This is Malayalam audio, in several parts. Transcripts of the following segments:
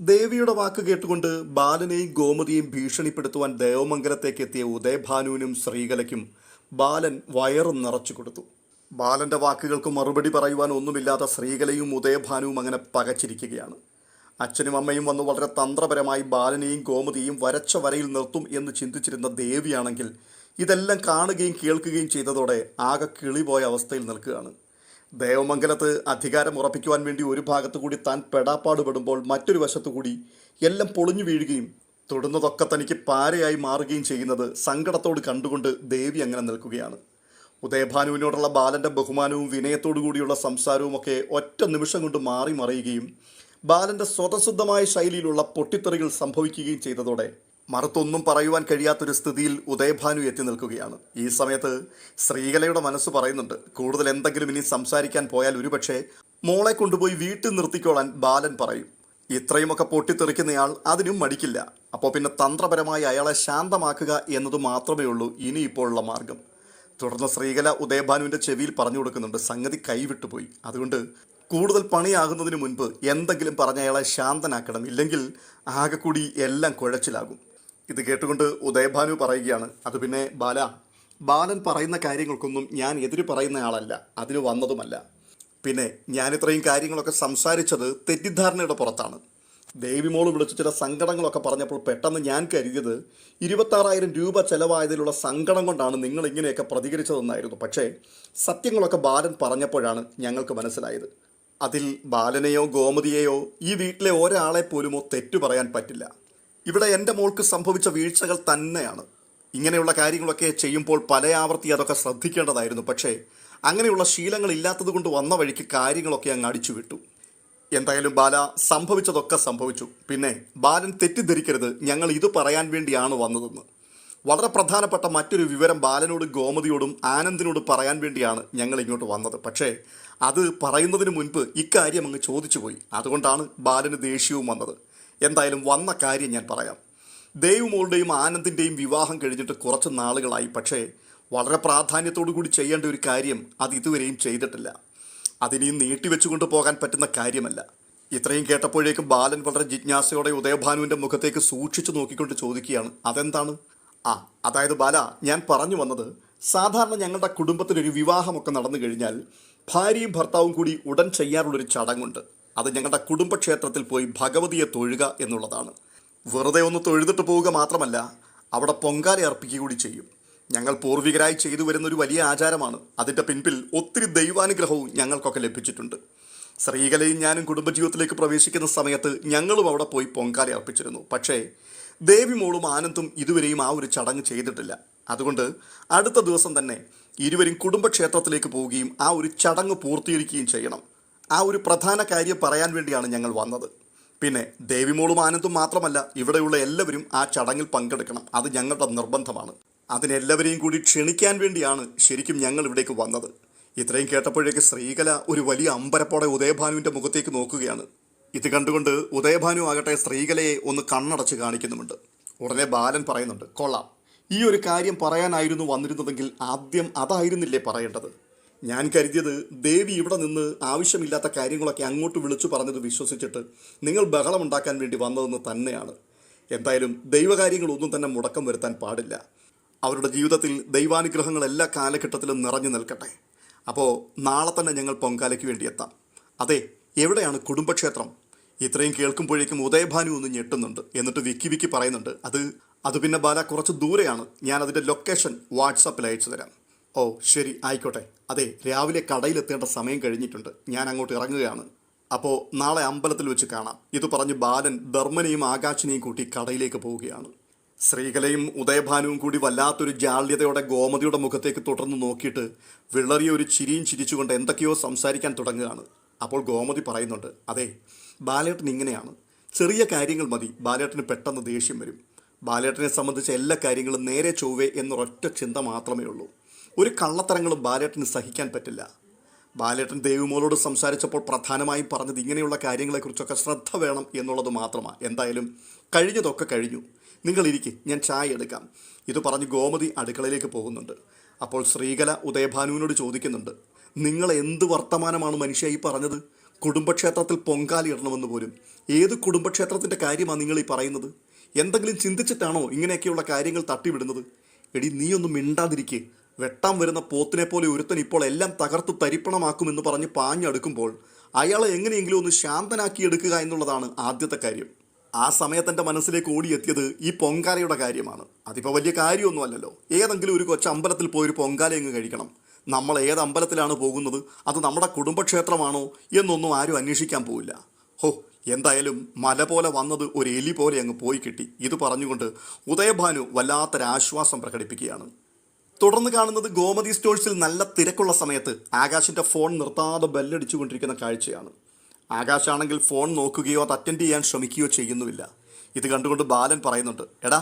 ദേവിയുടെ വാക്ക് കേട്ടുകൊണ്ട് ബാലനെയും ഗോമതിയെയും ഭീഷണിപ്പെടുത്തുവാൻ ദേവമംഗലത്തേക്ക് എത്തിയ ഉദയഭാനുവിനും ശ്രീകലയ്ക്കും ബാലൻ വയറും നിറച്ചു കൊടുത്തു. ബാലന്റെ വാക്കുകൾക്ക് മറുപടി പറയുവാൻ ഒന്നുമില്ലാത്ത ശ്രീകലയും ഉദയഭാനുവും അങ്ങനെ പകച്ചിരിക്കുകയാണ്. അച്ഛനും അമ്മയും വന്ന് വളരെ തന്ത്രപരമായി ബാലനെയും ഗോമതിയെയും വരച്ച വരയിൽ നിർത്തും എന്ന് ചിന്തിച്ചിരുന്ന ദേവിയാണെങ്കിൽ ഇതെല്ലാം കാണുകയും കേൾക്കുകയും ചെയ്തതോടെ ആകെ കിളിപോയ അവസ്ഥയിൽ നിൽക്കുകയാണ്. ദേവമംഗലത്ത് അധികാരം ഉറപ്പിക്കുവാൻ വേണ്ടി ഒരു ഭാഗത്തുകൂടി താൻ പെടാപ്പാടുപെടുമ്പോൾ മറ്റൊരു വശത്തുകൂടി എല്ലാം പൊളിഞ്ഞു വീഴുകയും തൊടുന്നതൊക്കെ തനിക്ക് പാരയായി മാറുകയും ചെയ്യുന്നത് സങ്കടത്തോട് കണ്ടുകൊണ്ട് ദേവി അങ്ങനെ നിൽക്കുകയാണ്. ഉദയഭാനുവിനോടുള്ള ബാലന്റെ ബഹുമാനവും വിനയത്തോടു കൂടിയുള്ള സംസാരവും ഒക്കെ ഒറ്റ നിമിഷം കൊണ്ട് മാറി മറിയുകയും ബാലന്റെ സ്വതസിദ്ധമായ ശൈലിയിലുള്ള പൊട്ടിത്തെറികൾ സംഭവിക്കുകയും ചെയ്തതോടെ മറുത്തൊന്നും പറയുവാൻ കഴിയാത്തൊരു സ്ഥിതിയിൽ ഉദയഭാനു എത്തി നിൽക്കുകയാണ്. ഈ സമയത്ത് ശ്രീകലയുടെ മനസ്സ് പറയുന്നുണ്ട്, കൂടുതൽ എന്തെങ്കിലും ഇനി സംസാരിക്കാൻ പോയാൽ ഒരുപക്ഷെ മോളെ കൊണ്ടുപോയി വീട്ടിൽ നിർത്തിക്കോളാൻ ബാലൻ പറയും. ഇത്രയുമൊക്കെ പൊട്ടിത്തെറിക്കുന്നയാൾ അതിനും മടിക്കില്ല. അപ്പോൾ പിന്നെ തന്ത്രപരമായി അയാളെ ശാന്തമാക്കുക എന്നത് മാത്രമേ ഉള്ളൂ ഇനിയിപ്പോഴുള്ള മാർഗം. തുടർന്ന് ശ്രീകല ഉദയഭാനുവിൻ്റെ ചെവിയിൽ പറഞ്ഞു കൊടുക്കുന്നുണ്ട്, സംഗതി കൈവിട്ടുപോയി, അതുകൊണ്ട് കൂടുതൽ പണിയാകുന്നതിന് മുൻപ് എന്തെങ്കിലും പറഞ്ഞ അയാളെ ശാന്തനാക്കണം, ഇല്ലെങ്കിൽ ആകെ കൂടി എല്ലാം കുഴച്ചിലാകും. ഇത് കേട്ടുകൊണ്ട് ഉദയഭാനു പറയുകയാണ്, അത് പിന്നെ ബാലൻ പറയുന്ന കാര്യങ്ങൾക്കൊന്നും ഞാൻ എതിര് പറയുന്ന ആളല്ല, അതിന് വന്നതുമല്ല. പിന്നെ ഞാൻ ഇത്രയും കാര്യങ്ങളൊക്കെ സംസാരിച്ചത് തെറ്റിദ്ധാരണയുടെ പുറത്താണ്. ദേവിമോള് വിളിച്ച് ചില സങ്കടങ്ങളൊക്കെ പറഞ്ഞപ്പോൾ പെട്ടെന്ന് ഞാൻ കരുതിയത് 26,000 രൂപ ചെലവായതിലുള്ള സങ്കടം കൊണ്ടാണ് നിങ്ങൾ ഇങ്ങനെയൊക്കെ പ്രതികരിച്ചതെന്നായിരുന്നു. പക്ഷേ സത്യങ്ങളൊക്കെ ബാലൻ പറഞ്ഞപ്പോഴാണ് ഞങ്ങൾക്ക് മനസ്സിലായത്. അതിൽ ബാലനെയോ ഗോമതിയെയോ ഈ വീട്ടിലെ ഒരാളെ പോലുമോ തെറ്റു പറയാൻ പറ്റില്ല. ഇവിടെ എൻ്റെ മോൾക്ക് സംഭവിച്ച വീഴ്ചകൾ തന്നെയാണ്. ഇങ്ങനെയുള്ള കാര്യങ്ങളൊക്കെ ചെയ്യുമ്പോൾ പല ആവർത്തി അതൊക്കെ ശ്രദ്ധിക്കേണ്ടതായിരുന്നു. പക്ഷേ അങ്ങനെയുള്ള ശീലങ്ങൾ ഇല്ലാത്തത് കൊണ്ട് വന്ന വഴിക്ക് കാര്യങ്ങളൊക്കെ അങ്ങ് അടിച്ചു വിട്ടു. എന്തായാലും സംഭവിച്ചതൊക്കെ സംഭവിച്ചു. പിന്നെ ബാലൻ തെറ്റിദ്ധരിക്കരുത്, ഞങ്ങൾ ഇത് പറയാൻ വേണ്ടിയാണ് വന്നതെന്ന്. വളരെ പ്രധാനപ്പെട്ട മറ്റൊരു വിവരം ബാലനോടും ഗോമതിയോടും ആനന്ദിനോട് പറയാൻ വേണ്ടിയാണ് ഞങ്ങൾ ഇങ്ങോട്ട് വന്നത്. പക്ഷേ അത് പറയുന്നതിന് മുൻപ് ഇക്കാര്യം അങ്ങ് ചോദിച്ചു പോയി. അതുകൊണ്ടാണ് ബാലന് ദേഷ്യവും വന്നത്. എന്തായാലും വന്ന കാര്യം ഞാൻ പറയാം. ദേവുമോളുടെയും ആനന്ദിൻ്റെയും വിവാഹം കഴിഞ്ഞിട്ട് കുറച്ച് നാളുകളായി. പക്ഷേ വളരെ പ്രാധാന്യത്തോടു കൂടി ചെയ്യേണ്ട ഒരു കാര്യം അത് ഇതുവരെയും ചെയ്തിട്ടില്ല. അതിനെയും നീട്ടിവെച്ചുകൊണ്ട് പോകാൻ പറ്റുന്ന കാര്യമല്ല. ഇത്രയും കേട്ടപ്പോഴേക്കും ബാലൻ വളരെ ജിജ്ഞാസയോടെ ഉദയഭാനുവിൻ്റെ മുഖത്തേക്ക് സൂക്ഷിച്ചു നോക്കിക്കൊണ്ട് ചോദിക്കുകയാണ്, അതെന്താണ്? അതായത് ഞാൻ പറഞ്ഞു വന്നത്, സാധാരണ ഞങ്ങളുടെ കുടുംബത്തിലൊരു വിവാഹമൊക്കെ നടന്നു കഴിഞ്ഞാൽ ഭാര്യയും ഭർത്താവും കൂടി ഉടൻ ചെയ്യാറുള്ളൊരു ചടങ്ങുണ്ട്. അത് ഞങ്ങളുടെ കുടുംബക്ഷേത്രത്തിൽ പോയി ഭഗവതിയെ തൊഴുക എന്നുള്ളതാണ്. വെറുതെ ഒന്ന് തൊഴുതിട്ട് പോവുക മാത്രമല്ല, അവിടെ പൊങ്കാല അർപ്പിക്കുക കൂടി ചെയ്യും. ഞങ്ങൾ പൂർവികരായി ചെയ്തു വരുന്നൊരു വലിയ ആചാരമാണ്. അതിൻ്റെ പിൻപിൽ ഒത്തിരി ദൈവാനുഗ്രഹവും ഞങ്ങൾക്കൊക്കെ ലഭിച്ചിട്ടുണ്ട്. ശ്രീകലയും ഞാനും കുടുംബജീവിതത്തിലേക്ക് പ്രവേശിക്കുന്ന സമയത്ത് ഞങ്ങളും അവിടെ പോയി പൊങ്കാല അർപ്പിച്ചിരുന്നു. പക്ഷേ ദേവിമോളും ആനന്ദും ഇതുവരെയും ആ ഒരു ചടങ്ങ് ചെയ്തിട്ടില്ല. അതുകൊണ്ട് അടുത്ത ദിവസം തന്നെ ഇരുവരും കുടുംബക്ഷേത്രത്തിലേക്ക് പോവുകയും ആ ഒരു ചടങ്ങ് പൂർത്തീകരിക്കുകയും ചെയ്യണം. ആ ഒരു പ്രധാന കാര്യം പറയാൻ വേണ്ടിയാണ് ഞങ്ങൾ വന്നത്. പിന്നെ ദേവിമോളും ആനന്ദും മാത്രമല്ല, ഇവിടെയുള്ള എല്ലാവരും ആ ചടങ്ങിൽ പങ്കെടുക്കണം. അത് ഞങ്ങളുടെ നിർബന്ധമാണ്. അതിനെല്ലാവരെയും കൂടി ക്ഷണിക്കാൻ വേണ്ടിയാണ് ശരിക്കും ഞങ്ങൾ ഇവിടേക്ക് വന്നത്. ഇത്രയും കേട്ടപ്പോഴേക്ക് ശ്രീകല ഒരു വലിയ അമ്പരപ്പോടെ ഉദയഭാനുവിൻ്റെ മുഖത്തേക്ക് നോക്കുകയാണ്. ഇത് കണ്ടുകൊണ്ട് ഉദയഭാനു ആകട്ടെ ശ്രീകലയെ ഒന്ന് കണ്ണടച്ച് കാണിക്കുന്നുമുണ്ട്. ഉടനെ ബാലൻ പറയുന്നുണ്ട്, കൊള്ളാം, ഈ ഒരു കാര്യം പറയാനായിരുന്നു വന്നിരുന്നതെങ്കിൽ ആദ്യം അതായിരുന്നില്ലേ പറയേണ്ടത്? ഞാൻ കരുതിയത് ദേവി ഇവിടെ നിന്ന് ആവശ്യമില്ലാത്ത കാര്യങ്ങളൊക്കെ അങ്ങോട്ട് വിളിച്ചു പറഞ്ഞത് വിശ്വസിച്ചിട്ട് നിങ്ങൾ ബഹളമുണ്ടാക്കാൻ വേണ്ടി വന്നതെന്ന് തന്നെയാണ്. എന്തായാലും ദൈവകാര്യങ്ങളൊന്നും തന്നെ മുടക്കം വരുത്താൻ പാടില്ല. അവരുടെ ജീവിതത്തിൽ ദൈവാനുഗ്രഹങ്ങൾ എല്ലാ കാലഘട്ടത്തിലും നിറഞ്ഞു നിൽക്കട്ടെ. അപ്പോൾ നാളെ തന്നെ ഞങ്ങൾ പൊങ്കാലയ്ക്ക് വേണ്ടി എത്താം. അതെ, എവിടെയാണ് കുടുംബക്ഷേത്രം? ഇത്രയും കേൾക്കുമ്പോഴേക്കും ഉദയഭാനു ഒന്ന് ഞെട്ടുന്നുണ്ട്. എന്നിട്ട് വിക്കി പറയുന്നുണ്ട്, അത് പിന്നെ കുറച്ച് ദൂരെയാണ്. ഞാൻ അതിൻ്റെ ലൊക്കേഷൻ വാട്സാപ്പിൽ അയച്ചു തരാം. ഓ ശരി, ആയിക്കോട്ടെ. അതെ, രാവിലെ കടയിലെത്തേണ്ട സമയം കഴിഞ്ഞിട്ടുണ്ട്. ഞാൻ അങ്ങോട്ട് ഇറങ്ങുകയാണ്. അപ്പോൾ നാളെ അമ്പലത്തിൽ വെച്ച് കാണാം. ഇത് പറഞ്ഞ് ബാലൻ ധർമ്മനെയും ആകാശിനെയും കൂട്ടി കടയിലേക്ക് പോവുകയാണ്. ശ്രീകലയും ഉദയഭാനുവും കൂടി വല്ലാത്തൊരു ജാള്യതയോടെ ഗോമതിയുടെ മുഖത്തേക്ക് തുടർന്ന് നോക്കിയിട്ട് വിളറിയ ഒരു ചിരിയും ചിരിച്ചുകൊണ്ട് എന്തൊക്കെയോ സംസാരിക്കാൻ തുടങ്ങുകയാണ്. അപ്പോൾ ഗോമതി പറയുന്നുണ്ട്, അതെ, ബാലേട്ടൻ ഇങ്ങനെയാണ്. ചെറിയ കാര്യങ്ങൾ മതി ബാലേട്ടന് പെട്ടെന്ന് ദേഷ്യം വരും. ബാലേട്ടനെ സംബന്ധിച്ച എല്ലാ കാര്യങ്ങളും നേരെ ചൊവ്വേ എന്നൊരൊറ്റ ചിന്ത മാത്രമേ ഉള്ളൂ. ഒരു കള്ളത്തരങ്ങളും ബാലേട്ടന് സഹിക്കാൻ പറ്റില്ല. ബാലേട്ടൻ ദേവിമോളോട് സംസാരിച്ചപ്പോൾ പ്രധാനമായും പറഞ്ഞത് ഇങ്ങനെയുള്ള കാര്യങ്ങളെക്കുറിച്ചൊക്കെ ശ്രദ്ധ വേണം എന്നുള്ളത് മാത്രമാണ്. എന്തായാലും കഴിഞ്ഞതൊക്കെ കഴിഞ്ഞു, നിങ്ങളിരിക്കും, ഞാൻ ചായ എടുക്കാം. ഇത് പറഞ്ഞ് ഗോമതി അടുക്കളയിലേക്ക് പോകുന്നുണ്ട്. അപ്പോൾ ശ്രീകല ഉദയഭാനുവിനോട് ചോദിക്കുന്നുണ്ട്, നിങ്ങൾ എന്ത് വർത്തമാനമാണ് മനുഷ്യ ഈ പറഞ്ഞത്? കുടുംബക്ഷേത്രത്തിൽ പൊങ്കാല ഇടണമെന്ന് പോലും. ഏത് കുടുംബക്ഷേത്രത്തിൻ്റെ കാര്യമാണ് നിങ്ങൾ ഈ പറയുന്നത്? എന്തെങ്കിലും ചിന്തിച്ചിട്ടാണോ ഇങ്ങനെയൊക്കെയുള്ള കാര്യങ്ങൾ തട്ടിവിടുന്നത്? എടി, നീയൊന്നും മിണ്ടാതിരിക്കേ. വെട്ടാൻ വരുന്ന പോത്തിനെ പോലെ ഒരുത്തൻ ഇപ്പോൾ എല്ലാം തകർത്തു തരിപ്പണമാക്കുമെന്ന് പറഞ്ഞ് പാഞ്ഞടുക്കുമ്പോൾ അയാളെ എങ്ങനെയെങ്കിലും ഒന്ന് ശാന്തനാക്കിയെടുക്കുക എന്നുള്ളതാണ് ആദ്യത്തെ കാര്യം. ആ സമയത്ത് എൻ്റെ മനസ്സിലേക്ക് ഓടിയെത്തിയത് ഈ പൊങ്കാലയുടെ കാര്യമാണ്. അതിപ്പോൾ വലിയ കാര്യമൊന്നുമല്ലല്ലോ. ഏതെങ്കിലും ഒരു കൊച്ചമ്പലത്തിൽ പോയൊരു പൊങ്കാല അങ്ങ് കഴിക്കണം. നമ്മൾ ഏത് അമ്പലത്തിലാണ് പോകുന്നത്, അത് നമ്മുടെ കുടുംബക്ഷേത്രമാണോ എന്നൊന്നും ആരും അന്വേഷിക്കാൻ പോവില്ല. ഹോ, എന്തായാലും മല പോലെ വന്നത് ഒരു എലി പോലെ അങ്ങ് പോയി കിട്ടി. ഇത് പറഞ്ഞുകൊണ്ട് ഉദയഭാനു വല്ലാത്തൊരാശ്വാസം പ്രകടിപ്പിക്കുകയാണ്. തുടർന്ന് കാണുന്നത് ഗോമതി സ്റ്റോഴ്സിൽ നല്ല തിരക്കുള്ള സമയത്ത് ആകാശിൻ്റെ ഫോൺ നിർത്താതെ ബെല്ലടിച്ചു കൊണ്ടിരിക്കുന്ന കാഴ്ചയാണ്. ആകാശാണെങ്കിൽ ഫോൺ നോക്കുകയോ അത് അറ്റൻഡ് ചെയ്യാൻ ശ്രമിക്കുകയോ ചെയ്യുന്നുമില്ല. ഇത് കണ്ടുകൊണ്ട് ബാലൻ പറയുന്നുണ്ട്, എടാ,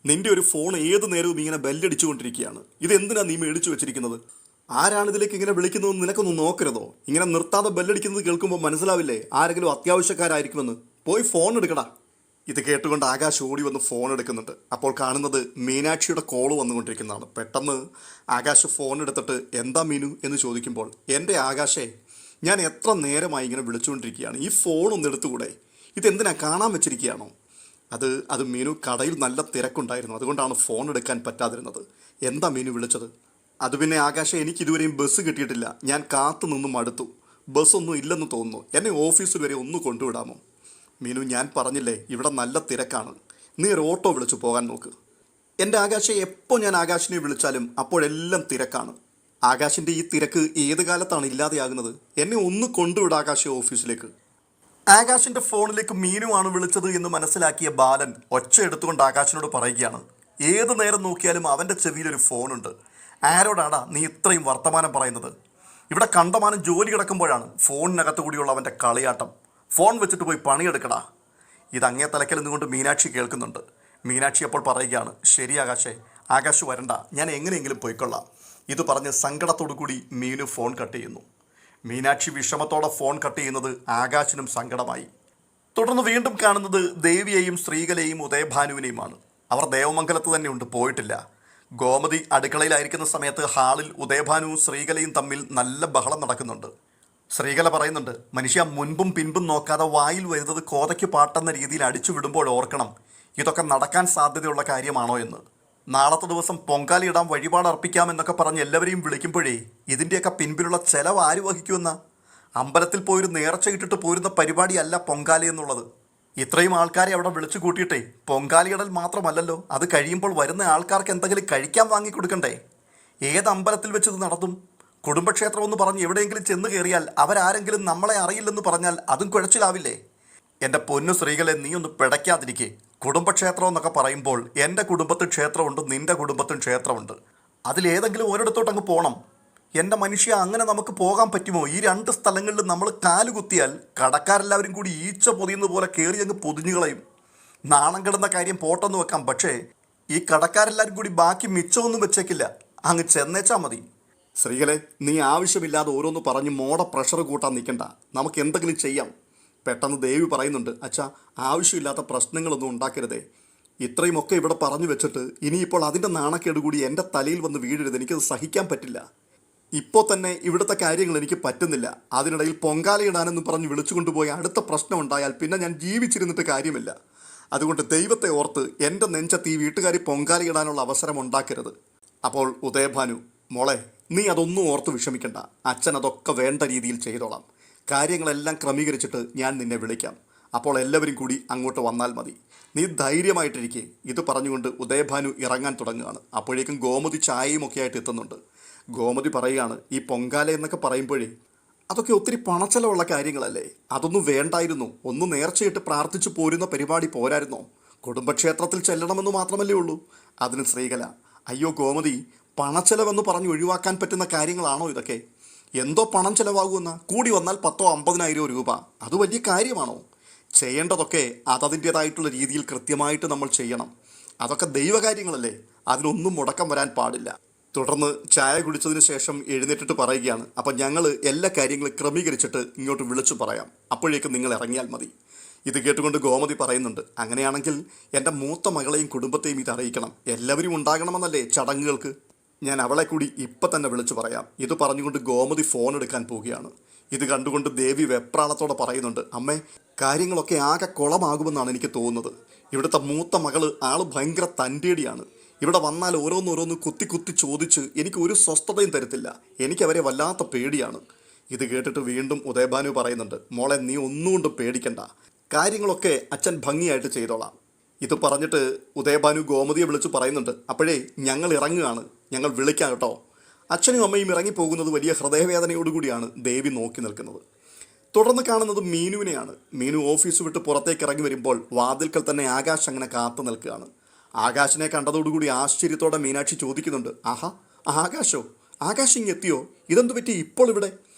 നിന്റെ ഒരു ഫോൺ ഏത് നേരവും ഇങ്ങനെ ബെല്ലടിച്ചു കൊണ്ടിരിക്കുകയാണ്. ഇതെന്തിനാ നീ മേടിച്ചു വെച്ചിരിക്കുന്നത്? ആരാണിതിലേക്ക് ഇങ്ങനെ വിളിക്കുന്നതെന്ന് നിനക്കൊന്നും നോക്കരുതോ? ഇങ്ങനെ നിർത്താതെ ബെല്ലടിക്കുന്നത് കേൾക്കുമ്പോൾ മനസ്സിലാവില്ലേ ആരെങ്കിലും അത്യാവശ്യക്കാരായിരിക്കുമെന്ന്? പോയി ഫോൺ എടുക്കടാ. ഇത് കേട്ടുകൊണ്ട് ആകാശ് ഓടി വന്ന് ഫോൺ എടുക്കുന്നുണ്ട്. അപ്പോൾ കാണുന്നത് മീനാക്ഷിയുടെ കോള് വന്നുകൊണ്ടിരിക്കുന്നതാണ്. പെട്ടെന്ന് ആകാശ് ഫോൺ എടുത്തിട്ട്, എന്താ മീനു എന്ന് ചോദിക്കുമ്പോൾ, എൻ്റെ ആകാശേ, ഞാൻ എത്ര നേരമായി ഇങ്ങനെ വിളിച്ചുകൊണ്ടിരിക്കുകയാണ്. ഈ ഫോണൊന്ന് എടുത്തുകൂടെ? ഇതെന്തിനാ, കാണാൻ വെച്ചിരിക്കുകയാണോ? അത് മീനു, കടയിൽ നല്ല തിരക്കുണ്ടായിരുന്നു, അതുകൊണ്ടാണ് ഫോൺ എടുക്കാൻ പറ്റാതിരുന്നത്. എന്താ മീനു വിളിച്ചത്? അത് പിന്നെ ആകാശേ, എനിക്കിതുവരെയും ബസ് കിട്ടിയിട്ടില്ല. ഞാൻ കാത്തു നിന്നും മടുത്തു. ബസ്സൊന്നും ഇല്ലെന്ന് തോന്നുന്നു. എന്നെ ഓഫീസിൽ വരെ ഒന്ന് കൊണ്ടുവിടാമോ? മീനു, ഞാൻ പറഞ്ഞില്ലേ ഇവിടെ നല്ല തിരക്കാണ്. നീ ഒരു ഓട്ടോ വിളിച്ചു പോകാൻ നോക്ക്. എൻ്റെ ആകാശെ, എപ്പോൾ ഞാൻ ആകാശിനെ വിളിച്ചാലും അപ്പോഴെല്ലാം തിരക്കാണ്. ആകാശിൻ്റെ ഈ തിരക്ക് ഏത് കാലത്താണ് ഇല്ലാതെയാകുന്നത്? എന്നെ ഒന്ന് കൊണ്ടുവിട ആകാശെ ഓഫീസിലേക്ക്. ആകാശിൻ്റെ ഫോണിലേക്ക് മീനുവാണ് വിളിച്ചത് എന്ന് മനസ്സിലാക്കിയ ബാലൻ ഒച്ച എടുത്തുകൊണ്ട് ആകാശിനോട് പറയുകയാണ്, ഏത് നേരം നോക്കിയാലും അവൻ്റെ ചെവിയിലൊരു ഫോണുണ്ട്. ആരോടാടാ നീ ഇത്രയും വർത്തമാനം പറയുന്നത്? ഇവിടെ കണ്ടമാനം ജോലി കിടക്കുമ്പോഴാണ് ഫോണിനകത്ത് കൂടിയുള്ള അവൻ്റെ കളിയാട്ടം. ഫോൺ വെച്ചിട്ട് പോയി പണിയെടുക്കടാ. ഇതങ്ങേ തലക്കൽ നിന്നുകൊണ്ട് മീനാക്ഷി കേൾക്കുന്നുണ്ട്. മീനാക്ഷി അപ്പോൾ പറയുകയാണ്, ശരി ആകാശേ, ആകാശ് വരണ്ട, ഞാൻ എങ്ങനെയെങ്കിലും പോയിക്കൊള്ളാം. ഇത് പറഞ്ഞ് സങ്കടത്തോടു കൂടി മീനു ഫോൺ കട്ട് ചെയ്യുന്നു. മീനാക്ഷി വിഷമത്തോടെ ഫോൺ കട്ട് ചെയ്യുന്നത് ആകാശിനും സങ്കടമായി. തുടർന്ന് വീണ്ടും കാണുന്നത് ദേവിയെയും ശ്രീകലയെയും ഉദയഭാനുവിനെയുമാണ്. അവർ ദേവമംഗലത്ത് തന്നെ ഉണ്ട്, പോയിട്ടില്ല. ഗോമതി അടുക്കളയിലായിരിക്കുന്ന സമയത്ത് ഹാളിൽ ഉദയഭാനുവും ശ്രീകലയും തമ്മിൽ നല്ല ബഹളം നടക്കുന്നുണ്ട്. ശ്രീകല പറയുന്നുണ്ട്, മനുഷ്യ, മുൻപും പിൻപും നോക്കാതെ വായിൽ വരുന്നത് കോതയ്ക്ക് പാട്ടെന്ന രീതിയിൽ അടിച്ചു വിടുമ്പോൾ ഓർക്കണം, ഇതൊക്കെ നടക്കാൻ സാധ്യതയുള്ള കാര്യമാണോ എന്ന്. നാളത്തെ ദിവസം പൊങ്കാലയിടാൻ വഴിപാട് അർപ്പിക്കാമെന്നൊക്കെ പറഞ്ഞ് എല്ലാവരെയും വിളിക്കുമ്പോഴേ ഇതിൻ്റെയൊക്കെ പിൻപിലുള്ള ചെലവ് ആര് വഹിക്കുമെന്ന? അമ്പലത്തിൽ പോയൊരു നേർച്ച ഇട്ടിട്ട് പോരുന്ന പരിപാടിയല്ല പൊങ്കാല എന്നുള്ളത്. ഇത്രയും ആൾക്കാരെ അവിടെ വിളിച്ചു കൂട്ടിയിട്ടേ പൊങ്കാലയിടൽ മാത്രമല്ലല്ലോ, അത് കഴിയുമ്പോൾ വരുന്ന ആൾക്കാർക്ക് എന്തെങ്കിലും കഴിക്കാൻ വാങ്ങിക്കൊടുക്കണ്ടേ? ഏത് അമ്പലത്തിൽ വെച്ച് ഇത് നടത്തും? കുടുംബക്ഷേത്രം എന്ന് പറഞ്ഞ് എവിടെയെങ്കിലും ചെന്ന് കയറിയാൽ അവരാരെങ്കിലും നമ്മളെ അറിയില്ലെന്ന് പറഞ്ഞാൽ അതും കുഴച്ചിലാവില്ലേ? എൻ്റെ പൊന്നു സ്ത്രീകളെ, നീ ഒന്ന് പിടയ്ക്കാതിരിക്കേ. കുടുംബക്ഷേത്രം എന്നൊക്കെ പറയുമ്പോൾ എൻ്റെ കുടുംബത്തിൽ ക്ഷേത്രമുണ്ട്, നിൻ്റെ കുടുംബത്തിൽ ക്ഷേത്രമുണ്ട്. അതിലേതെങ്കിലും ഒരിടത്തോട്ട് അങ്ങ് പോകണം. എൻ്റെ മനുഷ്യ, അങ്ങനെ നമുക്ക് പോകാൻ പറ്റുമോ? ഈ രണ്ട് സ്ഥലങ്ങളിൽ നമ്മൾ കാലുകുത്തിയാൽ കടക്കാരെല്ലാവരും കൂടി ഈച്ച പൊതിയുന്ന പോലെ കയറി അങ്ങ് പൊതിഞ്ഞു കളയും. നാണം കിടന്ന കാര്യം പോട്ടെന്ന് വെക്കാം, പക്ഷേ ഈ കടക്കാരെല്ലാവരും കൂടി ബാക്കി മിച്ചമൊന്നും വെച്ചേക്കില്ല. അങ്ങ് ചെന്നേച്ചാൽ മതി. സ്ത്രീകളെ, നീ ആവശ്യമില്ലാതെ ഓരോന്ന് പറഞ്ഞ് മോടെ പ്രഷർ കൂട്ടാൻ നിൽക്കണ്ട. നമുക്ക് എന്തെങ്കിലും ചെയ്യാം. പെട്ടെന്ന് ദേവി പറയുന്നുണ്ട്, അച്ഛാ, ആവശ്യമില്ലാത്ത പ്രശ്നങ്ങളൊന്നും ഉണ്ടാക്കരുതേ. ഇത്രയുമൊക്കെ ഇവിടെ പറഞ്ഞു വെച്ചിട്ട് ഇനിയിപ്പോൾ അതിൻ്റെ നാണക്കേട് കൂടി എൻ്റെ തലയിൽ വന്ന് വീഴരുത്. എനിക്കത് സഹിക്കാൻ പറ്റില്ല. ഇപ്പോൾ തന്നെ ഇവിടുത്തെ കാര്യങ്ങൾ എനിക്ക് പറ്റുന്നില്ല. അതിനിടയിൽ പൊങ്കാലയിടാനെന്ന് പറഞ്ഞ് വിളിച്ചു കൊണ്ടുപോയി അടുത്ത പ്രശ്നം ഉണ്ടായാൽ പിന്നെ ഞാൻ ജീവിച്ചിരുന്നിട്ട് കാര്യമില്ല. അതുകൊണ്ട് ദൈവത്തെ ഓർത്ത് എൻ്റെ നെഞ്ചത്ത് ഈ വീട്ടുകാരി പൊങ്കാലയിടാനുള്ള അവസരം ഉണ്ടാക്കരുത്. അപ്പോൾ ഉദയഭാനു, മോളെ, നീ അതൊന്നും ഓർത്ത് വിഷമിക്കണ്ട. അച്ഛൻ അതൊക്കെ വേണ്ട രീതിയിൽ ചെയ്തോളാം. കാര്യങ്ങളെല്ലാം ക്രമീകരിച്ചിട്ട് ഞാൻ നിന്നെ വിളിക്കാം. അപ്പോൾ എല്ലാവരും കൂടി അങ്ങോട്ട് വന്നാൽ മതി. നീ ധൈര്യമായിട്ടിരിക്കേ. ഇത് പറഞ്ഞുകൊണ്ട് ഉദയഭാനു ഇറങ്ങാൻ തുടങ്ങുകയാണ്. അപ്പോഴേക്കും ഗോമതി ചായയും ഒക്കെ ആയിട്ട് എത്തുന്നുണ്ട്. ഗോമതി പറയുകയാണ്, ഈ പൊങ്കാല എന്നൊക്കെ പറയുമ്പോഴേ അതൊക്കെ ഒത്തിരി പണച്ചെലവുള്ള കാര്യങ്ങളല്ലേ? അതൊന്നും വേണ്ടായിരുന്നു. ഒന്ന് നേർച്ചയിട്ട് പ്രാർത്ഥിച്ചു പോരുന്ന പരിപാടി പോരായിരുന്നോ? കുടുംബക്ഷേത്രത്തിൽ ചെല്ലണമെന്ന് മാത്രമല്ലേ ഉള്ളൂ. അതിന് ശ്രീകല, അയ്യോ ഗോമതി, പണച്ചെലവെന്ന് പറഞ്ഞ് ഒഴിവാക്കാൻ പറ്റുന്ന കാര്യങ്ങളാണോ ഇതൊക്കെ? എന്തോ പണം ചിലവാകുമെന്ന, കൂടി വന്നാൽ 10,000-50,000 രൂപ. അത് വലിയ കാര്യമാണോ? ചെയ്യേണ്ടതൊക്കെ അതതിൻ്റേതായിട്ടുള്ള രീതിയിൽ കൃത്യമായിട്ട് നമ്മൾ ചെയ്യണം. അതൊക്കെ ദൈവകാര്യങ്ങളല്ലേ, അതിനൊന്നും മുടക്കം വരാൻ പാടില്ല. തുടർന്ന് ചായ കുടിച്ചതിന് ശേഷം എഴുന്നേറ്റിട്ട് പറയുകയാണ്, അപ്പം ഞങ്ങൾ എല്ലാ കാര്യങ്ങളും ക്രമീകരിച്ചിട്ട് ഇങ്ങോട്ട് വിളിച്ചു പറയാം. അപ്പോഴേക്കും നിങ്ങൾ ഇറങ്ങിയാൽ മതി. ഇത് കേട്ടുകൊണ്ട് ഗോമതി പറയുന്നുണ്ട്, അങ്ങനെയാണെങ്കിൽ എൻ്റെ മൂത്ത മകളെയും കുടുംബത്തെയും ഇത് അറിയിക്കണം. എല്ലാവരും ഉണ്ടാകണമെന്നല്ലേ ചടങ്ങുകൾക്ക്? ഞാൻ അവളെ കൂടി ഇപ്പം തന്നെ വിളിച്ചു പറയാം. ഇത് പറഞ്ഞുകൊണ്ട് ഗോമതി ഫോൺ എടുക്കാൻ പോവുകയാണ്. ഇത് കണ്ടുകൊണ്ട് ദേവി വെപ്രാളത്തോടെ പറയുന്നുണ്ട്, അമ്മേ, കാര്യങ്ങളൊക്കെ ആകെ കുളമാകുമെന്നാണ് എനിക്ക് തോന്നുന്നത്. ഇവിടുത്തെ മൂത്ത മകള് ആള് ഭയങ്കര തൻ്റേടിയാണ്. ഇവിടെ വന്നാൽ ഓരോന്നോരോന്ന് കുത്തി കുത്തി ചോദിച്ച് എനിക്ക് ഒരു സ്വസ്ഥതയും തരത്തില്ല. എനിക്കവരെ വല്ലാത്ത പേടിയാണ്. ഇത് കേട്ടിട്ട് വീണ്ടും ഉദയഭാനു പറയുന്നുണ്ട്, മോളെ, നീ ഒന്നുകൊണ്ടും പേടിക്കണ്ട, കാര്യങ്ങളൊക്കെ അച്ഛൻ ഭംഗിയായിട്ട് ചെയ്തോളാം. ഇത് പറഞ്ഞിട്ട് ഉദയഭാനു ഗോമതിയെ വിളിച്ച് പറയുന്നുണ്ട്, അപ്പോഴേ ഞങ്ങൾ ഇറങ്ങുകയാണ്, ഞങ്ങൾ വിളിക്കാം കേട്ടോ. അച്ഛനും അമ്മയും ഇറങ്ങിപ്പോകുന്നത് വലിയ ഹൃദയവേദനയോടുകൂടിയാണ് ദേവി നോക്കി നിൽക്കുന്നത്. തുടർന്ന് കാണുന്നത് മീനുവിനെയാണ്. മീനു ഓഫീസ് വിട്ട് പുറത്തേക്ക് ഇറങ്ങി വരുമ്പോൾ വാതിൽക്കൽ തന്നെ ആകാശ് അങ്ങനെ കാത്തു നിൽക്കുകയാണ്. ആകാശിനെ കണ്ടതോടുകൂടി ആശ്ചര്യത്തോടെ മീനാക്ഷി ചോദിക്കുന്നുണ്ട്, ആഹാ, ആകാശോ, ആകാശ് ഇങ്ങ് എത്തിയോ? ഇതെന്തു പറ്റി ഇപ്പോൾ ഇവിടെ?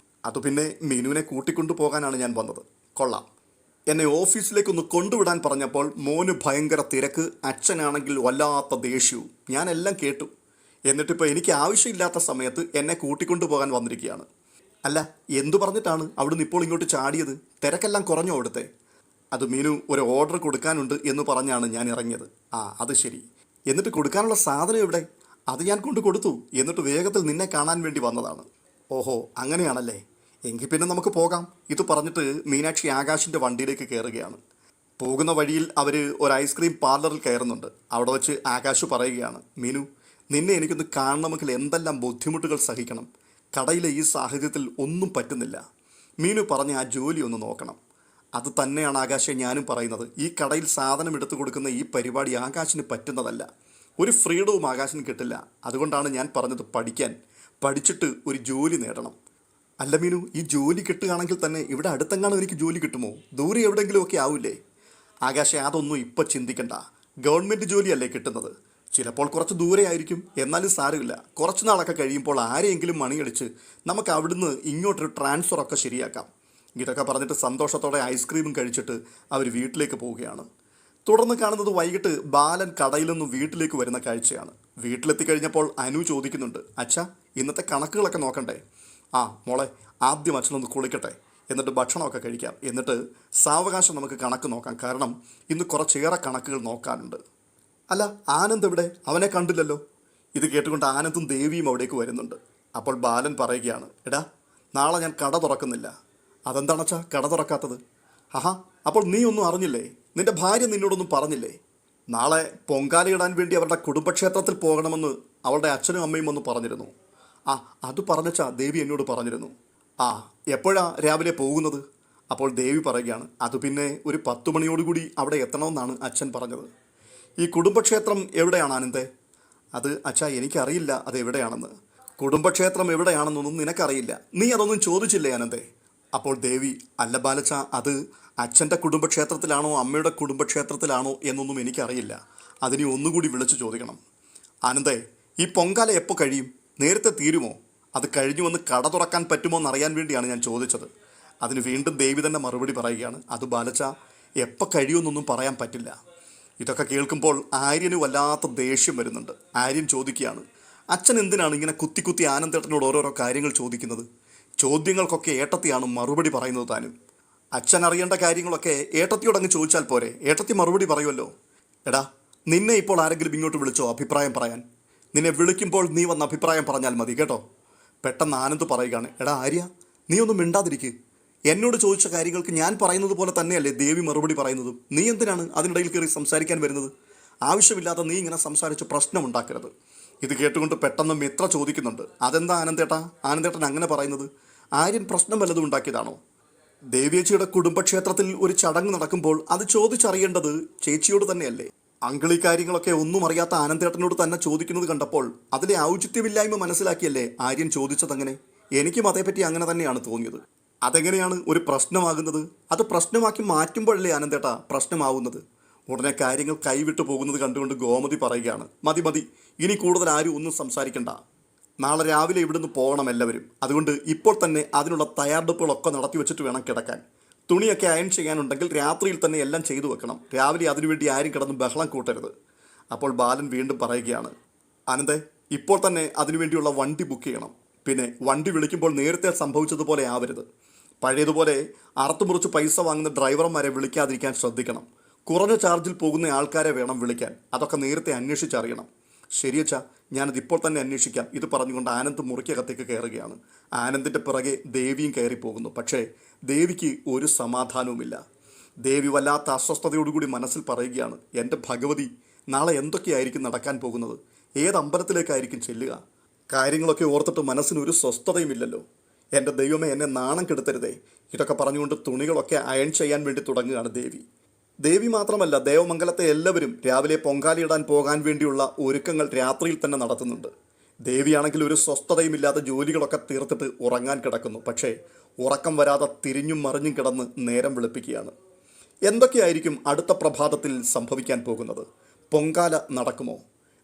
അത് പിന്നെ മീനുവിനെ കൂട്ടിക്കൊണ്ടു പോകാനാണ് ഞാൻ വന്നത്. കൊള്ളാം. എന്നെ ഓഫീസിലേക്കൊന്ന് കൊണ്ടുവിടാൻ പറഞ്ഞപ്പോൾ മോന് ഭയങ്കര തിരക്ക്, അച്ഛനാണെങ്കിൽ വല്ലാത്ത ദേഷ്യവും. ഞാനെല്ലാം കേട്ടു. എന്നിട്ടിപ്പോൾ എനിക്ക് ആവശ്യമില്ലാത്ത സമയത്ത് എന്നെ കൂട്ടിക്കൊണ്ടു പോകാൻ വന്നിരിക്കുകയാണ്. അല്ല, എന്തു പറഞ്ഞിട്ടാണ് അവിടുന്ന് ഇപ്പോൾ ഇങ്ങോട്ട് ചാടിയത്? തിരക്കെല്ലാം കുറഞ്ഞോ അവിടുത്തെ? അത് മീനു, ഒരു ഓർഡർ കൊടുക്കാനുണ്ട് എന്ന് പറഞ്ഞാണ് ഞാൻ ഇറങ്ങിയത്. ആ, അത് ശരി. എന്നിട്ട് കൊടുക്കാനുള്ള സാധനം എവിടെ? അത് ഞാൻ കൊണ്ട് കൊടുത്തു. എന്നിട്ട് വേഗത്തിൽ നിന്നെ കാണാൻ വേണ്ടി വന്നതാണ്. ഓഹോ, അങ്ങനെയാണല്ലേ. എങ്കിൽ പിന്നെ നമുക്ക് പോകാം. ഇത് പറഞ്ഞിട്ട് മീനാക്ഷി ആകാശിൻ്റെ വണ്ടിയിലേക്ക് കയറുകയാണ്. പോകുന്ന വഴിയിൽ അവർ ഒരു ഐസ്ക്രീം പാർലറിൽ കയറുന്നുണ്ട്. അവിടെ വെച്ച് ആകാശ് പറയുകയാണ്, മീനു, നിന്നെ എനിക്കൊന്ന് കാണണമെങ്കിൽ എന്തെല്ലാം ബുദ്ധിമുട്ടുകൾ സഹിക്കണം. കടയിലെ ഈ സാഹചര്യത്തിൽ ഒന്നും പറ്റുന്നില്ല. മീനു പറഞ്ഞ ആ ജോലി ഒന്ന് നോക്കണം. അത് തന്നെയാണ് ആകാശെ ഞാനും പറയുന്നത്. ഈ കടയിൽ സാധനം എടുത്തു കൊടുക്കുന്ന ഈ പരിപാടി ആകാശിന് പറ്റുന്നതല്ല. ഒരു ഫ്രീഡവും ആകാശിന് കിട്ടില്ല. അതുകൊണ്ടാണ് ഞാൻ പറഞ്ഞത് പഠിച്ചിട്ട് ഒരു ജോലി നേടണം. അല്ല മീനു, ഈ ജോലി കിട്ടുകയാണെങ്കിൽ തന്നെ ഇവിടെ അടുത്തെങ്ങാനും എനിക്ക് ജോലി കിട്ടുമോ? ദൂരെ എവിടെയെങ്കിലുമൊക്കെ ആവില്ലേ? ആകാശെ, അതൊന്നും ഇപ്പം ചിന്തിക്കണ്ട. ഗവൺമെൻറ് ജോലിയല്ലേ കിട്ടുന്നത്. ചിലപ്പോൾ കുറച്ച് ദൂരെ ആയിരിക്കും, എന്നാലും സാരമില്ല. കുറച്ച് നാളൊക്കെ കഴിയുമ്പോൾ ആരെയെങ്കിലും മണിയടിച്ച് നമുക്ക് അവിടുന്ന് ഇങ്ങോട്ടൊരു ട്രാൻസ്ഫറൊക്കെ ശരിയാക്കാം. ഇതൊക്കെ പറഞ്ഞിട്ട് സന്തോഷത്തോടെ ഐസ്ക്രീമും കഴിച്ചിട്ട് അവർ വീട്ടിലേക്ക് പോവുകയാണ്. തുടർന്ന് കാണുന്നത് വൈകിട്ട് ബാലൻ കടയിൽ നിന്നും വീട്ടിലേക്ക് വരുന്ന കാഴ്ചയാണ്. വീട്ടിലെത്തി കഴിഞ്ഞപ്പോൾ അനു ചോദിക്കുന്നുണ്ട്, അച്ഛാ, ഇന്നത്തെ കണക്കുകളൊക്കെ നോക്കണ്ടേ? ആ മോളെ, ആദ്യം അച്ഛനൊന്ന് കുളിക്കട്ടെ, എന്നിട്ട് ഭക്ഷണമൊക്കെ കഴിക്കാം. എന്നിട്ട് സാവകാശം നമുക്ക് കണക്ക് നോക്കാം. കാരണം ഇന്ന് കുറച്ചേറെ കണക്കുകൾ നോക്കാനുണ്ട്. അല്ല, ആനന്ദ് എവിടെ? അവനെ കണ്ടില്ലല്ലോ. ഇത് കേട്ടുകൊണ്ട് ആനന്ദും ദേവിയും അവിടേക്ക് വരുന്നുണ്ട്. അപ്പോൾ ബാലൻ പറയുകയാണ്, എടാ, നാളെ ഞാൻ കട തുറക്കുന്നില്ല. അതെന്താണച്ചാ കട തുറക്കാത്തത്? ആഹാ, അപ്പോൾ നീ ഒന്നും അറിഞ്ഞില്ലേ? നിന്റെ ഭാര്യ നിന്നോടൊന്നും പറഞ്ഞില്ലേ? നാളെ പൊങ്കാലയിടാൻ വേണ്ടി അവരുടെ കുടുംബക്ഷേത്രത്തിൽ പോകണമെന്ന് അവളുടെ അച്ഛനും അമ്മയും ഒന്ന് പറഞ്ഞിരുന്നു. ആ, അത് പറഞ്ഞച്ചാ ദേവി എന്നോട് പറഞ്ഞിരുന്നു. ആ, എപ്പോഴാ രാവിലെ പോകുന്നത്? അപ്പോൾ ദേവി പറയുകയാണ്, അത് പിന്നെ ഒരു 10 മണിയോടുകൂടി അവിടെ എത്തണമെന്നാണ് അച്ഛൻ പറഞ്ഞത്. ഈ കുടുംബക്ഷേത്രം എവിടെയാണ് ആനന്ദേ? അത് അച്ഛാ, എനിക്കറിയില്ല അത് എവിടെയാണെന്ന്. കുടുംബക്ഷേത്രം എവിടെയാണെന്നൊന്നും നിനക്കറിയില്ല. നീ അതൊന്നും ചോദിച്ചില്ലേ ആനന്ദേ? അപ്പോൾ ദേവി, അല്ല ബാലച്ച, അത് അച്ഛൻ്റെ കുടുംബക്ഷേത്രത്തിലാണോ അമ്മയുടെ കുടുംബക്ഷേത്രത്തിലാണോ എന്നൊന്നും എനിക്കറിയില്ല. അതിനെ ഒന്നുകൂടി വിളിച്ചു ചോദിക്കണം. ആനന്ദേ, ഈ പൊങ്കാല എപ്പോൾ കഴിയും? നേരത്തെ തീരുമോ? അത് കഴിഞ്ഞു വന്ന് കട തുറക്കാൻ പറ്റുമോ എന്നറിയാൻ വേണ്ടിയാണ് ഞാൻ ചോദിച്ചത്. അതിന് വീണ്ടും ദേവി തന്നെ മറുപടി പറയുകയാണ്, അത് ബാലച്ച, എപ്പോൾ കഴിയുമെന്നൊന്നും പറയാൻ പറ്റില്ല. ഇതൊക്കെ കേൾക്കുമ്പോൾ ആര്യന് വല്ലാത്ത ദേഷ്യം വരുന്നുണ്ട്. ആര്യൻ ചോദിക്കുകയാണ്, അച്ഛൻ എന്തിനാണ് ഇങ്ങനെ കുത്തി കുത്തി ആനന്ദേട്ടനോട് ഓരോരോ കാര്യങ്ങൾ ചോദിക്കുന്നത്? ചോദ്യങ്ങൾക്കൊക്കെ ഏട്ടത്തിയാണ് മറുപടി പറയുന്നത്. താനും അച്ഛൻ അറിയേണ്ട കാര്യങ്ങളൊക്കെ ഏട്ടത്തിയോടങ്ങ് ചോദിച്ചാൽ പോരെ? ഏട്ടത്തി മറുപടി പറയുമല്ലോ. എടാ, നിന്നെ ഇപ്പോൾ ആരെങ്കിലും ഇങ്ങോട്ട് വിളിച്ചോ അഭിപ്രായം പറയാൻ? നിന്നെ വിളിക്കുമ്പോൾ നീ വന്ന് അഭിപ്രായം പറഞ്ഞാൽ മതി കേട്ടോ. പെട്ടെന്ന് ആനന്ദ് പറയുകയാണ്, എടാ ആര്യ, നീ ഒന്നും മിണ്ടാതിരിക്കുക. എന്നോട് ചോദിച്ച കാര്യങ്ങൾക്ക് ഞാൻ പറയുന്നത് പോലെ തന്നെയല്ലേ ദേവി മറുപടി പറയുന്നതും? നീ എന്തിനാണ് അതിനിടയിൽ കയറി സംസാരിക്കാൻ വരുന്നത്? ആവശ്യമില്ലാതെ നീ ഇങ്ങനെ സംസാരിച്ച് പ്രശ്നമുണ്ടാക്കരുത്. ഇത് കേട്ടുകൊണ്ട് പെട്ടെന്ന് മിത്ര ചോദിക്കുന്നുണ്ട്, അതെന്താ ആനന്ദേട്ടൻ അങ്ങനെ പറയുന്നത്? ആര്യൻ പ്രശ്നം വല്ലതും ഉണ്ടാക്കിയതാണോ? ദേവിയേച്ചിയുടെ കുടുംബക്ഷേത്രത്തിൽ ഒരു ചടങ്ങ് നടക്കുമ്പോൾ അത് ചോദിച്ചറിയേണ്ടത് ചേച്ചിയോട് തന്നെയല്ലേ? അങ്കിളി കാര്യങ്ങളൊക്കെ ഒന്നും അറിയാത്ത ആനന്ദേട്ടനോട് തന്നെ ചോദിക്കുന്നത് കണ്ടപ്പോൾ അതിലെ ഔചിത്യമില്ലായ്മ മനസ്സിലാക്കിയല്ലേ ആര്യൻ ചോദിച്ചതങ്ങനെ? എനിക്കും അതേപ്പറ്റി അങ്ങനെ തന്നെയാണ് തോന്നിയത്. അതെങ്ങനെയാണ് ഒരു പ്രശ്നമാകുന്നത്? അത് പ്രശ്നമാക്കി മാറ്റുമ്പോഴല്ലേ ആനന്ദേട്ടാ പ്രശ്നമാവുന്നത്. ഉടനെ കാര്യങ്ങൾ കൈവിട്ടു പോകുന്നത് കണ്ടുകൊണ്ട് ഗോമതി പറയുകയാണ്, മതി, ഇനി കൂടുതൽ ആരും ഒന്നും സംസാരിക്കണ്ട. നാളെ രാവിലെ ഇവിടുന്ന് പോകണം എല്ലാവരും. അതുകൊണ്ട് ഇപ്പോൾ തന്നെ അതിനുള്ള തയ്യാറെടുപ്പുകളൊക്കെ നടത്തി വെച്ചിട്ട് വേണം കിടക്കാൻ. തുണിയൊക്കെ അയൺ ചെയ്യാനുണ്ടെങ്കിൽ രാത്രിയിൽ തന്നെ എല്ലാം ചെയ്തു വെക്കണം. രാവിലെ അതിനുവേണ്ടി ആരും കിടന്ന് ബഹളം കൂട്ടരുത്. അപ്പോൾ ബാലൻ വീണ്ടും പറയുകയാണ്, ആനന്ദേ, ഇപ്പോൾ തന്നെ അതിനുവേണ്ടിയുള്ള വണ്ടി ബുക്ക് ചെയ്യണം. പിന്നെ വണ്ടി വിളിക്കുമ്പോൾ നേരത്തെ സംഭവിച്ചതുപോലെ ആവരുത്. പഴയതുപോലെ അറുത്തുമുറിച്ച് പൈസ വാങ്ങുന്ന ഡ്രൈവർമാരെ വിളിക്കാതിരിക്കാൻ ശ്രദ്ധിക്കണം. കുറഞ്ഞ ചാർജിൽ പോകുന്ന ആൾക്കാരെ വേണം വിളിക്കാൻ. അതൊക്കെ നേരത്തെ അന്വേഷിച്ചറിയണം. ശരിയച്ചാ, ഞാനത് ഇപ്പോൾ തന്നെ അന്വേഷിക്കാം. ഇത് പറഞ്ഞുകൊണ്ട് ആനന്ദ് മുറിക്കകത്തേക്ക് കയറുകയാണ്. ആനന്ദിൻ്റെ പിറകെ ദേവിയും കയറിപ്പോകുന്നു. പക്ഷേ ദേവിക്ക് ഒരു സമാധാനവുമില്ല. ദേവി വല്ലാത്ത അസ്വസ്ഥതയോടുകൂടി മനസ്സിൽ പറയുകയാണ്, എൻ്റെ ഭഗവതി, നാളെ എന്തൊക്കെയായിരിക്കും നടക്കാൻ പോകുന്നത്? ഏത് അമ്പലത്തിലേക്കായിരിക്കും ചെല്ലുക? കാര്യങ്ങളൊക്കെ ഓർത്തിട്ട് മനസ്സിനൊരു സ്വസ്ഥതയുമില്ലല്ലോ. എൻ്റെ ദൈവമേ, എന്നെ നാണം കെടുത്തരുതേ. ഇതൊക്കെ പറഞ്ഞുകൊണ്ട് തുണികളൊക്കെ അയൺ ചെയ്യാൻ വേണ്ടി തുടങ്ങുകയാണ് ദേവി. ദേവി മാത്രമല്ല, ദേവമംഗലത്തെ എല്ലാവരും രാവിലെ പൊങ്കാലയിടാൻ പോകാൻ വേണ്ടിയുള്ള ഒരുക്കങ്ങൾ രാത്രിയിൽ തന്നെ നടത്തുന്നുണ്ട്. ദേവിയാണെങ്കിൽ ഒരു സ്വസ്ഥതയുമില്ലാതെ ജോലികളൊക്കെ തീർത്തിട്ട് ഉറങ്ങാൻ കിടക്കുന്നു. പക്ഷേ ഉറക്കം വരാതെ തിരിഞ്ഞും മറിഞ്ഞും കിടന്ന് നേരം വെളുപ്പിക്കുകയാണ്. എന്തൊക്കെയായിരിക്കും അടുത്ത പ്രഭാതത്തിൽ സംഭവിക്കാൻ പോകുന്നത്? പൊങ്കാല നടക്കുമോ?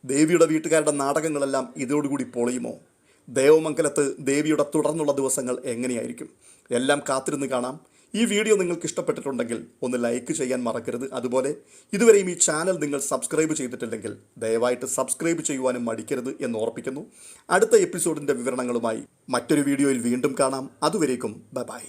ദേവിയുടെ വീട്ടുകാരുടെ നാടകങ്ങളെല്ലാം ഇതോടുകൂടി പൊളിയുമോ? ദേവമംഗലത്ത് ദേവിയുടെ തുടർന്നുള്ള ദിവസങ്ങൾ എങ്ങനെയായിരിക്കും? എല്ലാം കാത്തിരുന്ന് കാണാം. ഈ വീഡിയോ നിങ്ങൾക്ക് ഇഷ്ടപ്പെട്ടിട്ടുണ്ടെങ്കിൽ ഒന്ന് ലൈക്ക് ചെയ്യാൻ മറക്കരുത്. അതുപോലെ ഇതുവരെയും ഈ ചാനൽ നിങ്ങൾ സബ്സ്ക്രൈബ് ചെയ്തിട്ടില്ലെങ്കിൽ ദയവായിട്ട് സബ്സ്ക്രൈബ് ചെയ്യുവാനും മടിക്കരുത് എന്ന് ഓർപ്പിക്കുന്നു. അടുത്ത എപ്പിസോഡിൻ്റെ വിവരണങ്ങളുമായി മറ്റൊരു വീഡിയോയിൽ വീണ്ടും കാണാം. അതുവരേക്കും ബൈ.